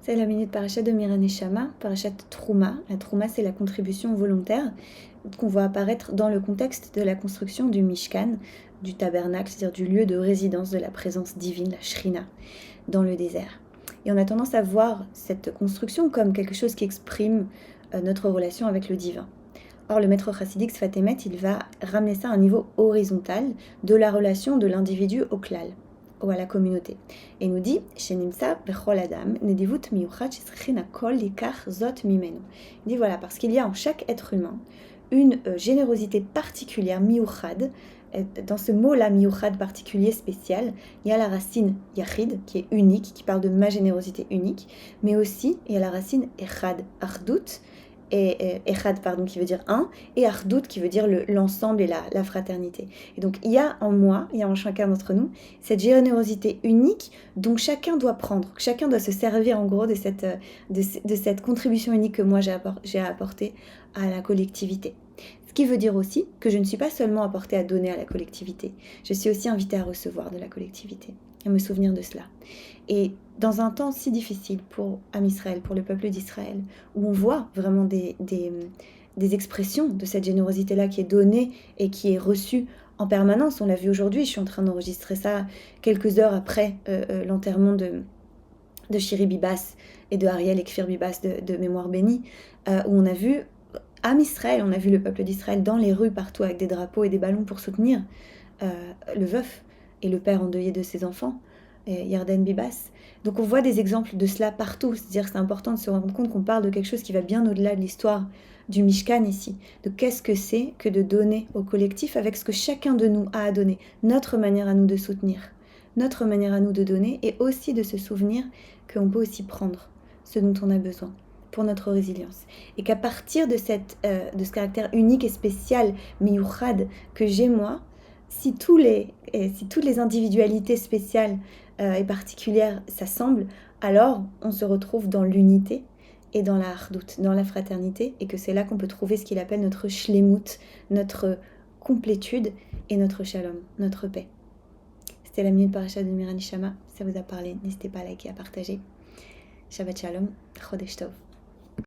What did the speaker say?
C'est la minute parachat de Mira Neshama, parachat Trouma. La Trouma, c'est la contribution volontaire qu'on voit apparaître dans le contexte de la construction du Mishkan, du tabernacle, c'est-à-dire du lieu de résidence de la présence divine, la Shrina, dans le désert. Et on a tendance à voir cette construction comme quelque chose qui exprime notre relation avec le divin. Or, le maître chassidique Sfat Emet, il va ramener ça à un niveau horizontal de la relation de l'individu au klal, ou à la communauté. Et il nous dit, Shenimsa bechol adam, nedivut miyuchat shetzrichin hakol likach zot mimenu. Il dit voilà, parce qu'il y a en chaque être humain une générosité particulière, miyuchad. Dans ce mot-là, miyuchad, particulier, spécial, il y a la racine yachid, qui est unique, qui parle de ma générosité unique, mais aussi il y a la racine echad, achdut, et echad, pardon, qui veut dire un, et achdut, qui veut dire l'ensemble et la fraternité. Et donc il y a en moi, il y a en chacun d'entre nous, cette générosité unique dont chacun doit prendre, chacun doit se servir en gros de cette contribution unique que moi j'ai apportée à la collectivité. Ce qui veut dire aussi que je ne suis pas seulement apportée à donner à la collectivité, je suis aussi invitée à recevoir de la collectivité, à me souvenir de cela. Et dans un temps si difficile pour Am Israël, pour le peuple d'Israël, où on voit vraiment des expressions de cette générosité-là qui est donnée et qui est reçue en permanence, on l'a vu aujourd'hui, je suis en train d'enregistrer ça quelques heures après l'enterrement de Shiri Bibas et de Ariel et Kfir Bibas de Mémoire Bénie, où on a vu Am Israël, on a vu le peuple d'Israël dans les rues partout avec des drapeaux et des ballons pour soutenir le veuf et le père endeuillé de ses enfants, Yarden Bibas. Donc on voit des exemples de cela partout, c'est-à-dire que c'est important de se rendre compte qu'on parle de quelque chose qui va bien au-delà de l'histoire du Mishkan ici, de qu'est-ce que c'est que de donner au collectif avec ce que chacun de nous a à donner, notre manière à nous de soutenir, notre manière à nous de donner, et aussi de se souvenir qu'on peut aussi prendre ce dont on a besoin pour notre résilience. Et qu'à partir de ce caractère unique et spécial, miyuchad, que j'ai moi, si toutes les individualités spéciales et particulières s'assemblent, alors on se retrouve dans l'unité et dans la hardout, dans la fraternité, et que c'est là qu'on peut trouver ce qu'il appelle notre shlemut, notre complétude et notre shalom, notre paix. C'était la minute parachat de Mira Neshama. Si ça vous a parlé, n'hésitez pas à liker, à partager. Shabbat shalom, chodesh tov.